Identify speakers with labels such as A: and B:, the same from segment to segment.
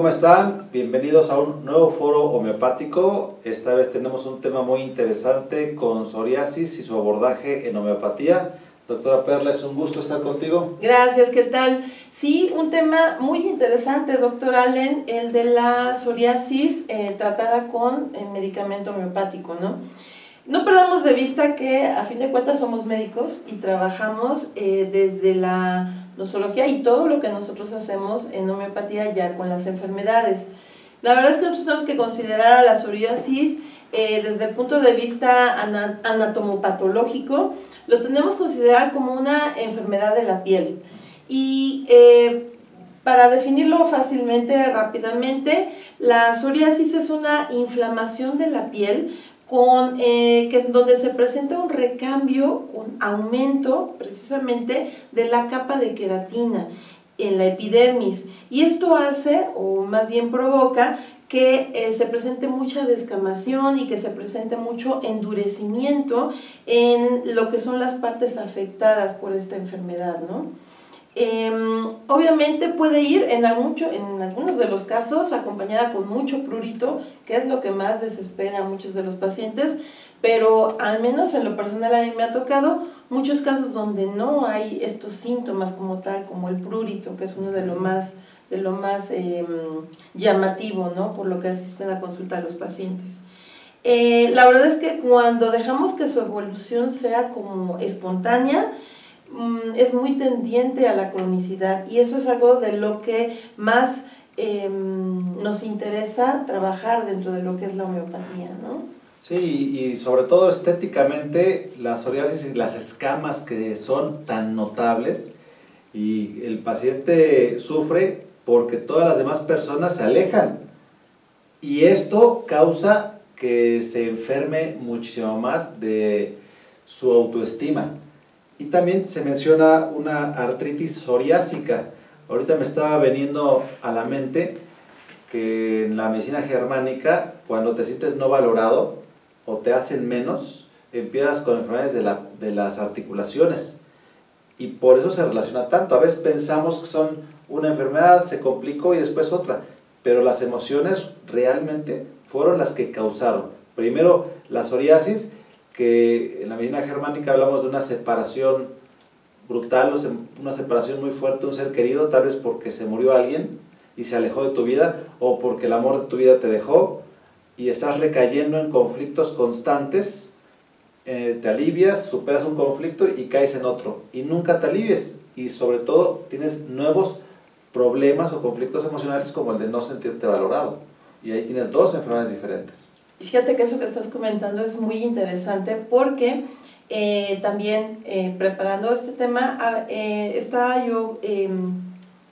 A: ¿cómo están? Bienvenidos a un nuevo foro homeopático. Esta vez tenemos un tema muy interesante con psoriasis y su abordaje en homeopatía. Doctora Perla, es un gusto estar contigo.
B: Gracias, ¿qué tal? Sí, un tema muy interesante, doctor Allen, el de la psoriasis tratada con medicamento homeopático, ¿no? No perdamos de vista que a fin de cuentas somos médicos y trabajamos desde la nosología y todo lo que nosotros hacemos en homeopatía ya con las enfermedades. La verdad es que nosotros tenemos que considerar a la psoriasis desde el punto de vista anatomopatológico, lo tenemos que considerar como una enfermedad de la piel. Y para definirlo fácilmente, rápidamente, la psoriasis es una inflamación de la piel donde se presenta un recambio con aumento precisamente de la capa de queratina en la epidermis, y esto hace, o más bien provoca, que se presente mucha descamación y que se presente mucho endurecimiento en lo que son las partes afectadas por esta enfermedad, ¿no? Obviamente puede ir en algunos de los casos acompañada con mucho prurito, que es lo que más desespera a muchos de los pacientes, pero al menos en lo personal a mí me ha tocado muchos casos donde no hay estos síntomas como tal, como el prurito, que es uno de lo más llamativo, ¿no? Por lo que asisten a consulta a los pacientes. La verdad es que cuando dejamos que su evolución sea como espontánea, es muy tendiente a la cronicidad, y eso es algo de lo que más nos interesa trabajar dentro de lo que es la homeopatía, ¿no?
A: Sí, y sobre todo estéticamente, la psoriasis y las escamas que son tan notables, y el paciente sufre porque todas las demás personas se alejan, y esto causa que se enferme muchísimo más de su autoestima. Y también se menciona una artritis psoriásica. Ahorita me estaba veniendo a la mente que en la medicina germánica, cuando te sientes no valorado o te hacen menos, empiezas con enfermedades de las articulaciones. Y por eso se relaciona tanto. A veces pensamos que son una enfermedad, se complicó y después otra. Pero las emociones realmente fueron las que causaron. Primero la psoriasis, que en la medicina germánica hablamos de una separación brutal, una separación muy fuerte de un ser querido, tal vez porque se murió alguien y se alejó de tu vida, o porque el amor de tu vida te dejó y estás recayendo en conflictos constantes. Te alivias, superas un conflicto y caes en otro, y nunca te alivies, y sobre todo tienes nuevos problemas o conflictos emocionales como el de no sentirte valorado, y ahí tienes dos enfermedades diferentes.
B: Y fíjate que eso que estás comentando es muy interesante porque también preparando este tema estaba yo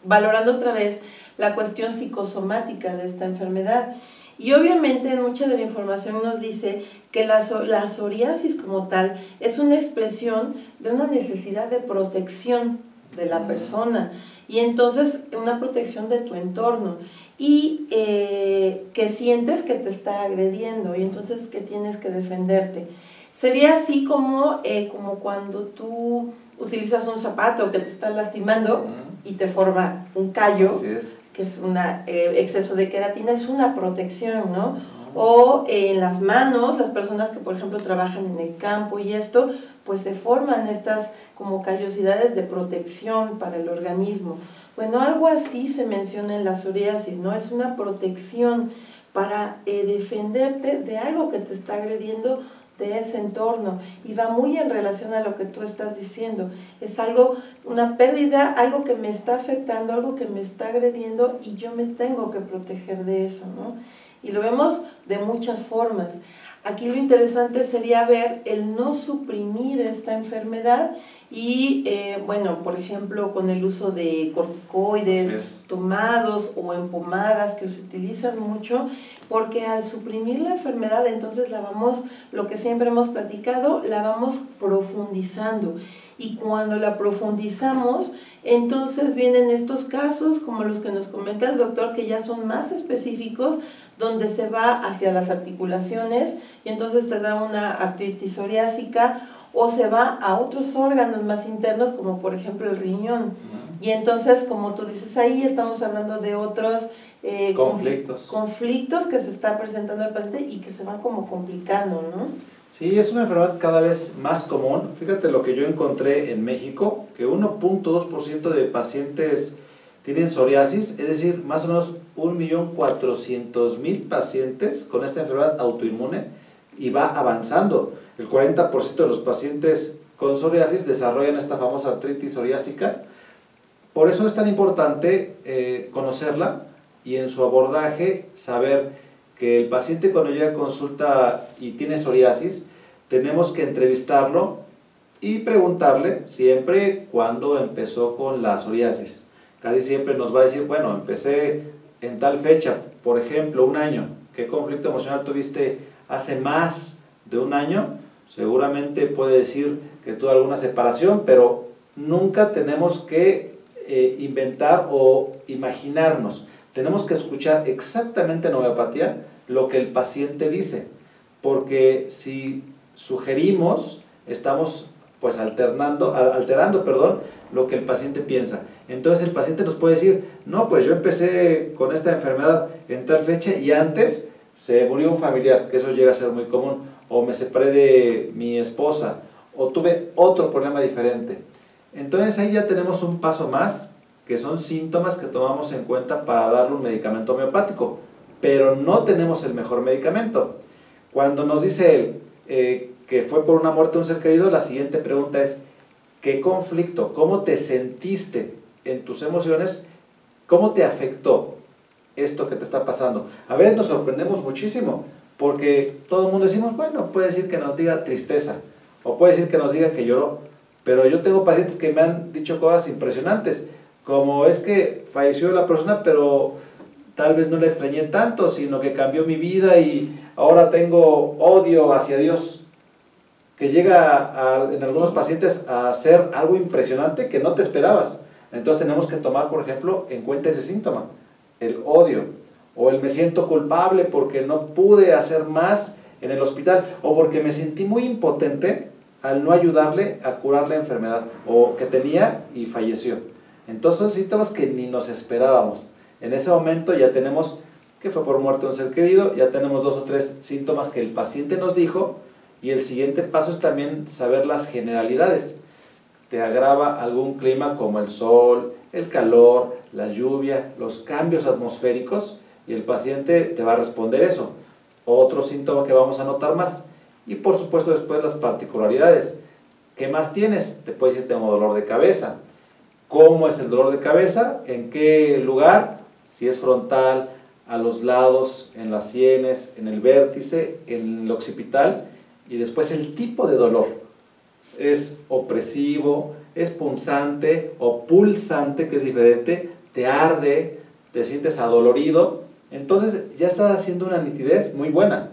B: valorando otra vez la cuestión psicosomática de esta enfermedad, y obviamente mucha de la información nos dice que la psoriasis como tal es una expresión de una necesidad de protección de la persona, y entonces una protección de tu entorno, y que sientes que te está agrediendo y entonces que tienes que defenderte. Sería así como cuando tú utilizas un zapato que te está lastimando y te forma un callo, que es un exceso de queratina, es una protección, ¿no? O en las manos, las personas que por ejemplo trabajan en el campo y esto, pues se forman estas como callosidades de protección para el organismo. Bueno, algo así se menciona en la psoriasis, ¿no? Es una protección para defenderte de algo que te está agrediendo de ese entorno, y va muy en relación a lo que tú estás diciendo. Es algo, una pérdida, algo que me está afectando, algo que me está agrediendo, y yo me tengo que proteger de eso, ¿no? Y lo vemos de muchas formas. Aquí lo interesante sería ver el no suprimir esta enfermedad y, bueno, por ejemplo, con el uso de corticoides tomados o en pomadas que se utilizan mucho, porque al suprimir la enfermedad, entonces lo que siempre hemos platicado, la vamos profundizando. Y cuando la profundizamos, entonces vienen estos casos, como los que nos comenta el doctor, que ya son más específicos, donde se va hacia las articulaciones y entonces te da una artritis psoriásica, o se va a otros órganos más internos, como por ejemplo el riñón. Y entonces, como tú dices, ahí estamos hablando de otros conflictos que se está presentando al paciente y que se van como complicando, ¿no?
A: Sí, es una enfermedad cada vez más común. Fíjate lo que yo encontré en México, que 1.2% de pacientes tienen psoriasis, es decir, más o menos 1.400.000 pacientes con esta enfermedad autoinmune, y va avanzando. El 40% de los pacientes con psoriasis desarrollan esta famosa artritis psoriásica. Por eso es tan importante conocerla y en su abordaje saber que el paciente cuando llega a consulta y tiene psoriasis, tenemos que entrevistarlo y preguntarle siempre cuándo empezó con la psoriasis. Casi siempre nos va a decir, bueno, empecé en tal fecha, por ejemplo, 1 año. ¿Qué conflicto emocional tuviste hace más de 1 año? Seguramente puede decir que tuvo alguna separación, pero nunca tenemos que inventar o imaginarnos. Tenemos que escuchar exactamente en homeopatía lo que el paciente dice, porque si sugerimos, estamos pues alterando lo que el paciente piensa. Entonces el paciente nos puede decir, no, pues yo empecé con esta enfermedad en tal fecha y antes se murió un familiar, que eso llega a ser muy común, o me separé de mi esposa, o tuve otro problema diferente. Entonces ahí ya tenemos un paso más, que son síntomas que tomamos en cuenta para darle un medicamento homeopático, pero no tenemos el mejor medicamento. Cuando nos dice él que fue por una muerte de un ser querido, la siguiente pregunta es, ¿qué conflicto? ¿Cómo te sentiste en tus emociones? ¿Cómo te afectó esto que te está pasando? A veces nos sorprendemos muchísimo, porque todo el mundo decimos, bueno, puede decir que nos diga tristeza, o puede decir que nos diga que lloró, pero yo tengo pacientes que me han dicho cosas impresionantes, como es que falleció la persona, pero tal vez no la extrañé tanto, sino que cambió mi vida y ahora tengo odio hacia Dios, que llega en algunos pacientes a ser algo impresionante que no te esperabas. Entonces tenemos que tomar, por ejemplo, en cuenta ese síntoma, el odio, o el me siento culpable porque no pude hacer más en el hospital, o porque me sentí muy impotente al no ayudarle a curar la enfermedad, o que tenía y falleció. Entonces son síntomas que ni nos esperábamos. En ese momento ya tenemos que fue por muerte de un ser querido, ya tenemos 2 o 3 síntomas que el paciente nos dijo, y el siguiente paso es también saber las generalidades. ¿Te agrava algún clima como el sol, el calor, la lluvia, los cambios atmosféricos? Y el paciente te va a responder eso. Otro síntoma que vamos a notar más. Y por supuesto después las particularidades. ¿Qué más tienes? Te puede decir, tengo dolor de cabeza. ¿Cómo es el dolor de cabeza? ¿En qué lugar? Si es frontal, a los lados, en las sienes, en el vértice, en el occipital. Y después el tipo de dolor. ¿Es opresivo? ¿Es punzante? ¿O pulsante, que es diferente? ¿Te arde? ¿Te sientes adolorido? Entonces ya estás haciendo una nitidez muy buena.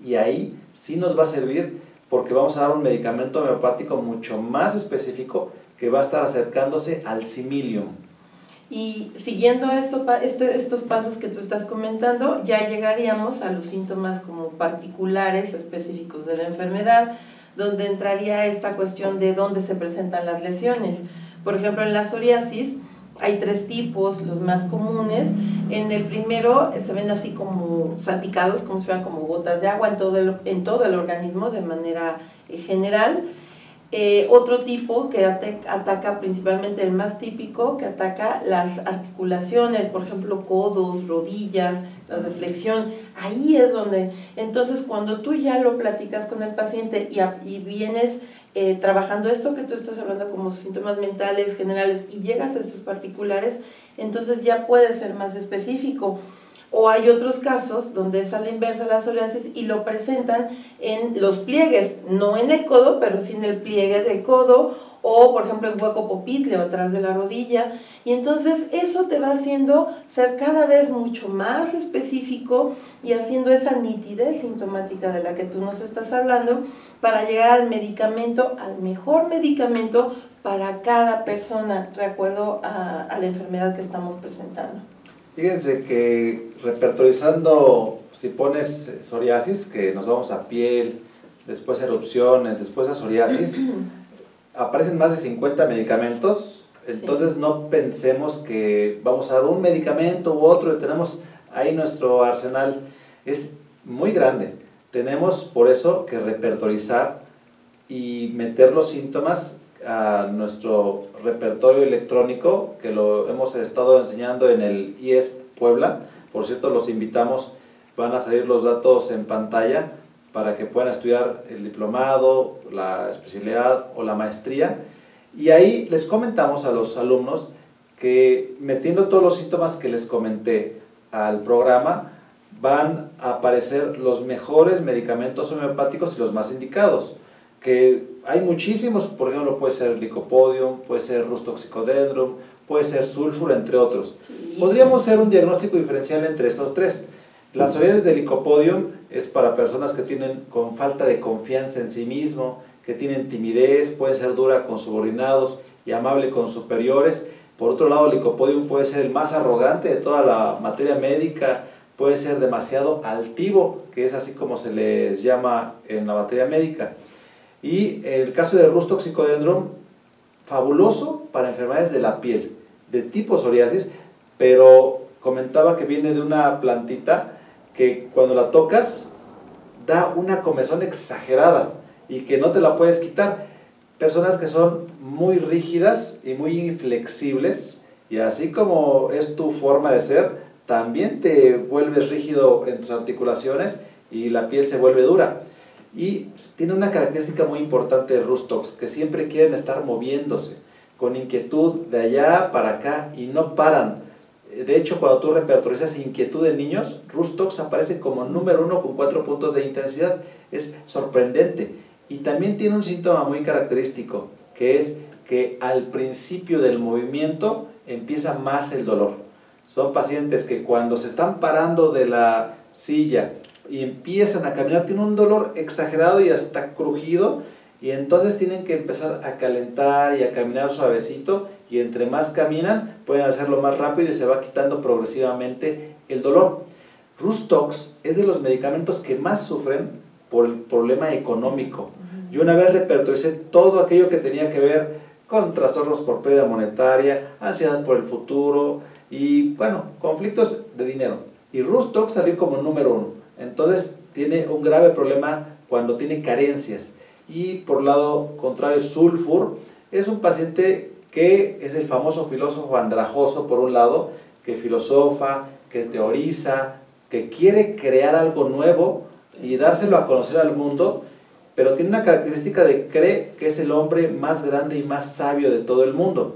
A: Y ahí sí nos va a servir, porque vamos a dar un medicamento homeopático mucho más específico que va a estar acercándose al similium.
B: Y siguiendo estos pasos que tú estás comentando, ya llegaríamos a los síntomas como particulares, específicos de la enfermedad, donde entraría esta cuestión de dónde se presentan las lesiones. Por ejemplo, en la psoriasis hay 3 tipos, los más comunes. En el primero se ven así como salpicados, como si fueran como gotas de agua en todo el organismo de manera general. Otro tipo que ataca principalmente, el más típico, que ataca las articulaciones, por ejemplo codos, rodillas, las de flexión. Ahí es donde, entonces cuando tú ya lo platicas con el paciente y vienes trabajando esto que tú estás hablando como síntomas mentales generales y llegas a estos particulares, entonces ya puede ser más específico. O hay otros casos donde es a la inversa la psoriasis y lo presentan en los pliegues, no en el codo, pero sí en el pliegue del codo, o por ejemplo en hueco popitle o atrás de la rodilla. Y entonces eso te va haciendo ser cada vez mucho más específico y haciendo esa nitidez sintomática de la que tú nos estás hablando, para llegar al medicamento, al mejor medicamento para cada persona, de acuerdo a la enfermedad que estamos presentando.
A: Fíjense que repertorizando, si pones psoriasis, que nos vamos a piel, después erupciones, después a psoriasis, aparecen más de 50 medicamentos Entonces no pensemos que vamos a dar un medicamento u otro y tenemos ahí nuestro arsenal. Es muy grande. Tenemos por eso que repertorizar y meter los síntomas a nuestro repertorio electrónico, que lo hemos estado enseñando en el IES Puebla. Por cierto, los invitamos, van a salir los datos en pantalla para que puedan estudiar el diplomado, la especialidad o la maestría. Y ahí les comentamos a los alumnos que metiendo todos los síntomas que les comenté al programa, van a aparecer los mejores medicamentos homeopáticos y los más indicados, que hay muchísimos. Por ejemplo, puede ser Lycopodium, puede ser Rhus toxicodendron, puede ser Sulfur, entre otros. Sí. Podríamos hacer un diagnóstico diferencial entre estos tres. La psoriasis de Lycopodium es para personas que tienen con falta de confianza en sí mismo, que tienen timidez, puede ser dura con subordinados y amable con superiores. Por otro lado, Lycopodium puede ser el más arrogante de toda la materia médica, puede ser demasiado altivo, que es así como se les llama en la materia médica. Y el caso de Rhus toxicodendron, fabuloso para enfermedades de la piel, de tipo psoriasis, pero comentaba que viene de una plantita que cuando la tocas da una comezón exagerada y que no te la puedes quitar. Personas que son muy rígidas y muy inflexibles, y así como es tu forma de ser, también te vuelves rígido en tus articulaciones y la piel se vuelve dura. Y tiene una característica muy importante de Rhus tox, que siempre quieren estar moviéndose, con inquietud de allá para acá y no paran. De hecho, cuando tú repertorizas inquietud en niños, Rhus tox aparece como número 1 con 4 puntos de intensidad. Es sorprendente. Y también tiene un síntoma muy característico, que es que al principio del movimiento empieza más el dolor. Son pacientes que cuando se están parando de la silla y empiezan a caminar, tienen un dolor exagerado y hasta crujido, y entonces tienen que empezar a calentar y a caminar suavecito, y entre más caminan pueden hacerlo más rápido y se va quitando progresivamente el dolor. Rhus tox es de los medicamentos que más sufren por el problema económico. Yo una vez repertoricé todo aquello que tenía que ver con trastornos por pérdida monetaria, ansiedad por el futuro y, bueno, conflictos de dinero. Y Rhus tox salió como número 1. Entonces tiene un grave problema cuando tiene carencias. Y por lado contrario, Sulfur es un paciente que es el famoso filósofo andrajoso, por un lado, que filosofa, que teoriza, que quiere crear algo nuevo y dárselo a conocer al mundo, pero tiene una característica de cree que es el hombre más grande y más sabio de todo el mundo.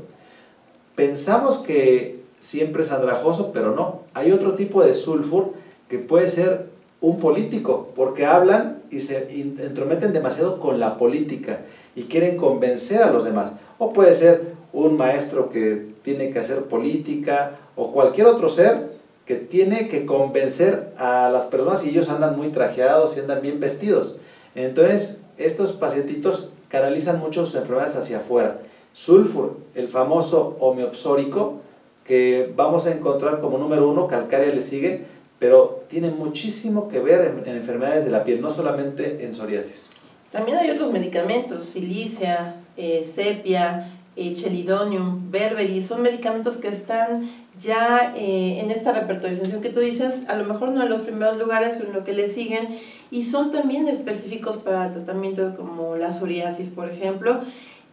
A: Pensamos que siempre es andrajoso, pero no. Hay otro tipo de Sulfur que puede ser un político, porque hablan y se entrometen demasiado con la política y quieren convencer a los demás. O puede ser un maestro que tiene que hacer política, o cualquier otro ser que tiene que convencer a las personas, y ellos andan muy trajeados y andan bien vestidos. Entonces estos pacientitos canalizan mucho sus enfermedades hacia afuera. Sulfur, el famoso homeopsórico, que vamos a encontrar como número 1, calcárea le sigue, pero tiene muchísimo que ver en enfermedades de la piel, no solamente en psoriasis.
B: También hay otros medicamentos, silicia, sepia, chelidonium, berberis, son medicamentos que están ya en esta repertorización que tú dices, a lo mejor no en los primeros lugares, pero en lo que le siguen, y son también específicos para tratamiento como la psoriasis, por ejemplo.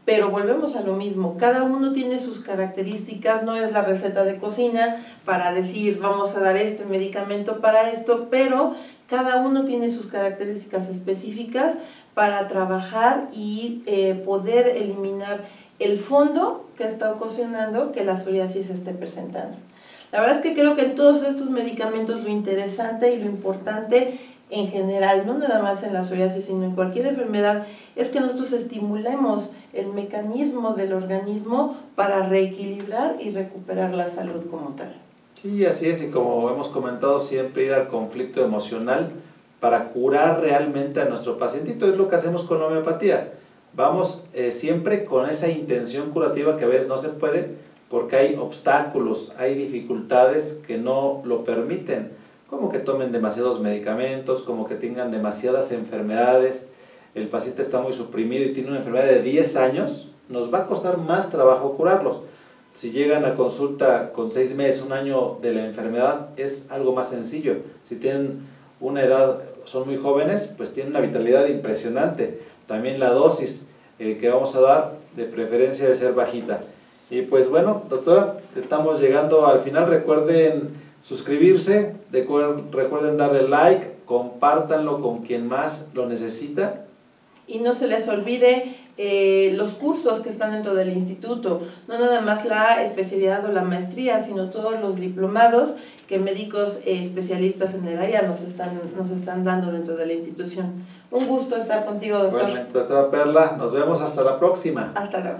B: Pero volvemos a lo mismo, cada uno tiene sus características, no es la receta de cocina para decir vamos a dar este medicamento para esto, pero cada uno tiene sus características específicas para trabajar y poder eliminar el fondo que está ocasionando que la psoriasis esté presentando. La verdad es que creo que en todos estos medicamentos lo interesante y lo importante en general, no nada más en la psoriasis, sino en cualquier enfermedad, es que nosotros estimulemos el mecanismo del organismo para reequilibrar y recuperar la salud como tal.
A: Sí, así es, y como hemos comentado, siempre ir al conflicto emocional para curar realmente a nuestro pacientito. Es lo que hacemos con la homeopatía. Vamos siempre con esa intención curativa que a veces no se puede porque hay obstáculos, hay dificultades que no lo permiten, como que tomen demasiados medicamentos, como que tengan demasiadas enfermedades. El paciente está muy suprimido y tiene una enfermedad de 10 años, nos va a costar más trabajo curarlos. Si llegan a consulta con 6 meses, 1 año de la enfermedad, es algo más sencillo. Si tienen una edad, son muy jóvenes, pues tienen una vitalidad impresionante. También la dosis que vamos a dar, de preferencia debe ser bajita. Y pues bueno, doctora, estamos llegando al final. Recuerden suscribirse, recuerden darle like, compártanlo con quien más lo necesita.
B: Y no se les olvide los cursos que están dentro del instituto, no nada más la especialidad o la maestría, sino todos los diplomados que médicos especialistas en el área nos están dando dentro de la institución. Un gusto estar contigo, doctor.
A: Bueno, doctora Perla, nos vemos hasta la próxima.
B: Hasta luego.